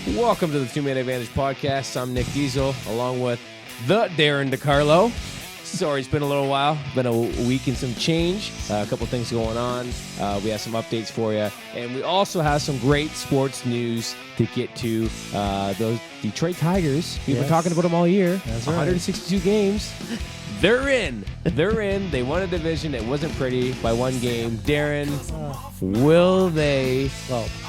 Welcome to the Two-Man Advantage podcast. I'm Nick Deziel, along with the Darrin Carlo. Sorry, it's been a little while. Been a week and some change. A couple things going on. We have some updates for you. And we also have some great sports news to get to. Those Detroit Tigers, we've been talking about them all year. That's right. 162 games. They're in. They're in. They won a division. It wasn't pretty by one game. Darrin, will they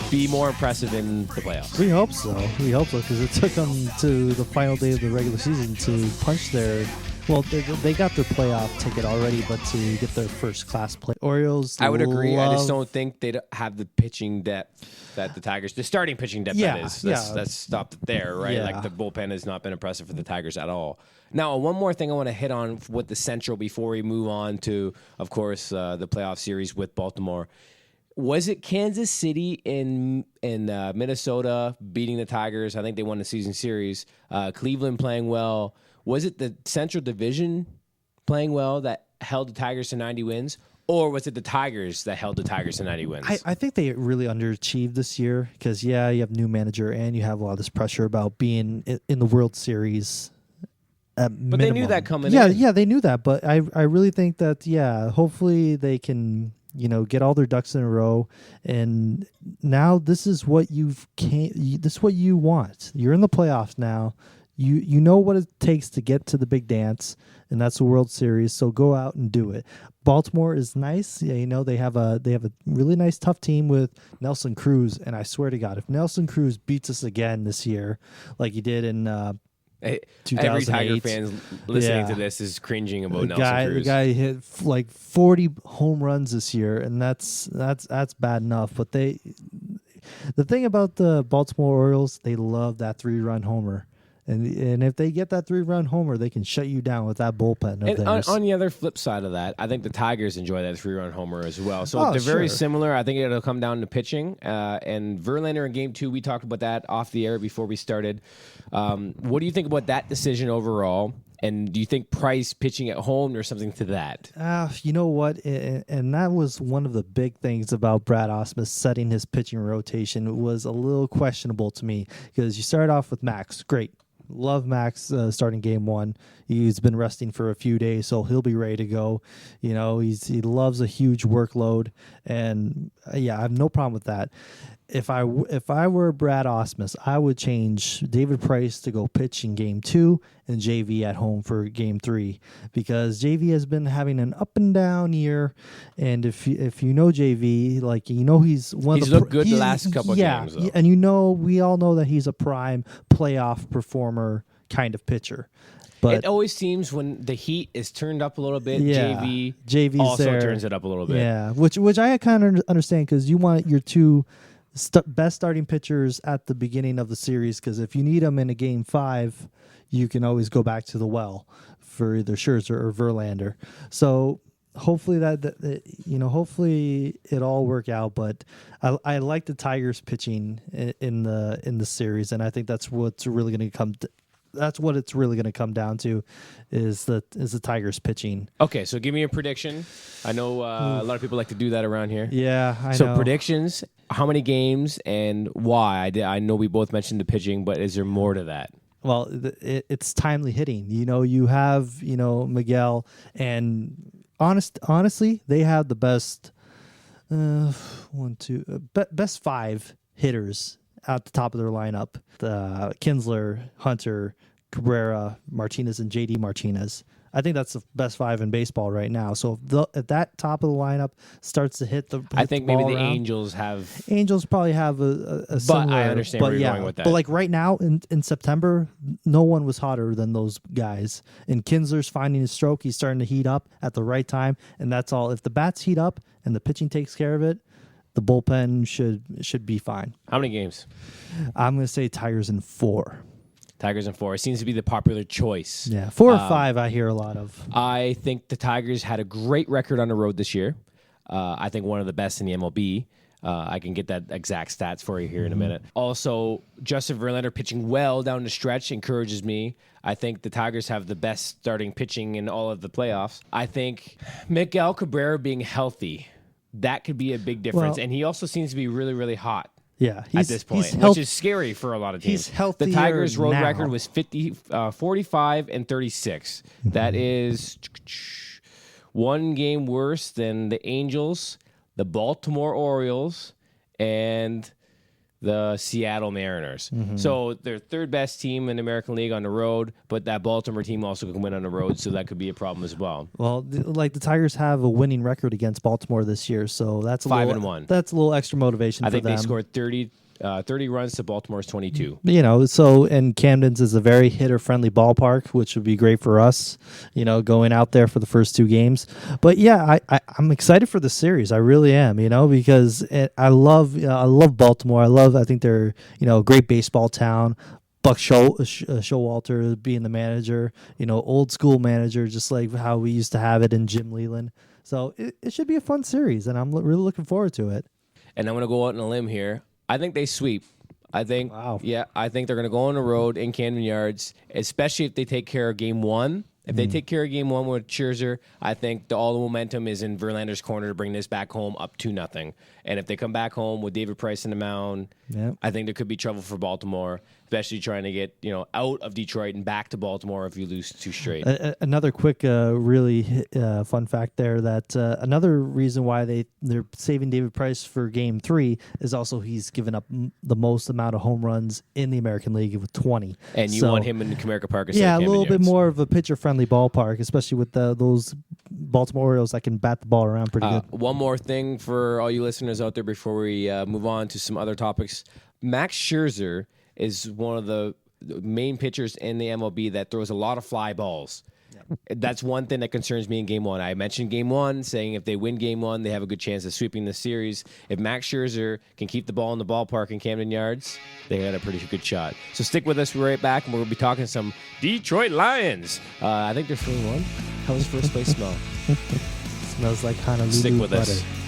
be more impressive in the playoffs? We hope so. Because it took them to the final day of the regular season to punch their... Well, they got their playoff ticket already, but to get their first-class play. Orioles, I would agree. I just don't think they have the pitching depth that the Tigers... The starting pitching depth, that is. That's stopped there, right? Yeah. Like, the bullpen has not been impressive for the Tigers at all. Now, one more thing I want to hit on with the Central before we move on to, of course, the playoff series with Baltimore. Was it Kansas City in Minnesota beating the Tigers? I think they won the season series. Cleveland playing well. Was it the Central Division playing well that held the Tigers to 90 wins? Or was it the Tigers that held the Tigers to 90 wins? I think they really underachieved this year because, you have new manager and you have a lot of this pressure about being in the World Series. But they knew that coming in. Yeah, they knew that. But I really think that, hopefully they can, get all their ducks in a row. And now this is what this is what you want. You're in the playoffs now. You know what it takes to get to the big dance, and that's the World Series. So go out and do it. Baltimore is nice. Yeah, they have a really nice tough team with Nelson Cruz, and I swear to God, if Nelson Cruz beats us again this year, like he did in 2008, every Tiger fan listening to this is cringing about Nelson Cruz. The guy hit like 40 home runs this year, and that's bad enough. But the thing about the Baltimore Orioles, they love that 3-run homer. And if they get that 3-run homer, they can shut you down with that bullpen of theirs. On the other flip side of that, I think the Tigers enjoy that 3-run homer as well. So they're very similar. I think it'll come down to pitching. And Verlander in Game 2, we talked about that off the air before we started. What do you think about that decision overall? And do you think Price pitching at home or something to that? You know what? And that was one of the big things about Brad Ausmus setting his pitching rotation. It was a little questionable to me because you start off with Max. Great. Love Max starting Game 1. He's been resting for a few days, so he'll be ready to go. He loves a huge workload, and I have no problem with that. If I were Brad Ausmus, I would change David Price to go pitch in Game 2 and JV at home for Game 3 because JV has been having an up and down year, and if you know JV, he's one of the looked good the last couple of games, though. And we all know that he's a prime playoff performer kind of pitcher. But it always seems when the heat is turned up a little bit, JV's also there. turns it up a little bit. Yeah, which I kind of understand because you want your two best starting pitchers at the beginning of the series because if you need them in a Game 5, you can always go back to the well for either Scherzer or Verlander. So hopefully hopefully it all work out. But I like the Tigers pitching in the series, and I think that's what's really going to come. That's what it's really going to come down to, is the Tigers pitching. Okay, so give me a prediction. I know a lot of people like to do that around here. Yeah, I know. So predictions, how many games and why? I know we both mentioned the pitching, but is there more to that? Well, it's timely hitting. You have Miguel, and honestly, they have the best best 5 hitters at the top of their lineup: the Kinsler, Hunter, Cabrera, Martinez, and JD Martinez. I think that's the best 5 in baseball right now. So if that top of the lineup starts to hit the I think maybe the around, Angels have. Angels probably have a similar. But I understand where you're going with that. But right now in September, no one was hotter than those guys. And Kinsler's finding his stroke. He's starting to heat up at the right time, and that's all. If the bats heat up and the pitching takes care of it, the bullpen should be fine. How many games? I'm going to say Tigers in 4. Tigers in 4. It seems to be the popular choice. Yeah, 4 or 5 I hear a lot of. I think the Tigers had a great record on the road this year. I think one of the best in the MLB. I can get that exact stats for you here in a minute. Also, Justin Verlander pitching well down the stretch encourages me. I think the Tigers have the best starting pitching in all of the playoffs. I think Miguel Cabrera being healthy, that could be a big difference. And he also seems to be really, really hot. Yeah, at this point, which is scary for a lot of teams. He's healthier. The Tigers' road now. record was 45-36. That is one game worse than the Angels, the Baltimore Orioles, and the Seattle Mariners. So they're third best team in the American League on the road, but that Baltimore team also can win on the road, so that could be a problem as well. Well, the Tigers have a winning record against Baltimore this year, so that's 5-1. That's a little extra motivation. I for think them. they scored 30 runs to Baltimore's 22. And Camden's is a very hitter-friendly ballpark, which would be great for us, going out there for the first 2 games. But yeah, I'm excited for the series. I really am, because I love Baltimore. I think they're, a great baseball town. Buck Showalter being the manager, old school manager, just like how we used to have it in Jim Leland. So it should be a fun series, and I'm really looking forward to it. And I'm going to go out on a limb here. I think they sweep. I think they're going to go on the road in Camden Yards, especially if they take care of Game 1. If they take care of Game 1 with Scherzer, I think all the momentum is in Verlander's corner to bring this back home up 2-0. And if they come back home with David Price in the mound, I think there could be trouble for Baltimore, especially trying to get out of Detroit and back to Baltimore if you lose 2 straight. Another quick, really fun fact there that another reason why they're saving David Price for Game 3 is also he's given up the most amount of home runs in the American League with 20. And you want him in Comerica Park? Yeah, a little bit more of a pitcher-friendly ballpark, especially with those Baltimore Orioles that can bat the ball around pretty good. One more thing for all you listeners out there before we move on to some other topics. Max Scherzer is one of the main pitchers in the MLB that throws a lot of fly balls. That's one thing that concerns me in Game 1. I mentioned Game 1, saying if they win Game 1, they have a good chance of sweeping the series. If Max Scherzer can keep the ball in the ballpark in Camden Yards, they got a pretty good shot. So stick with us. We're right back, and we'll be talking some Detroit Lions. I think they're 3-1. How does first place smell? Smells like Honolulu Stick with butter. us.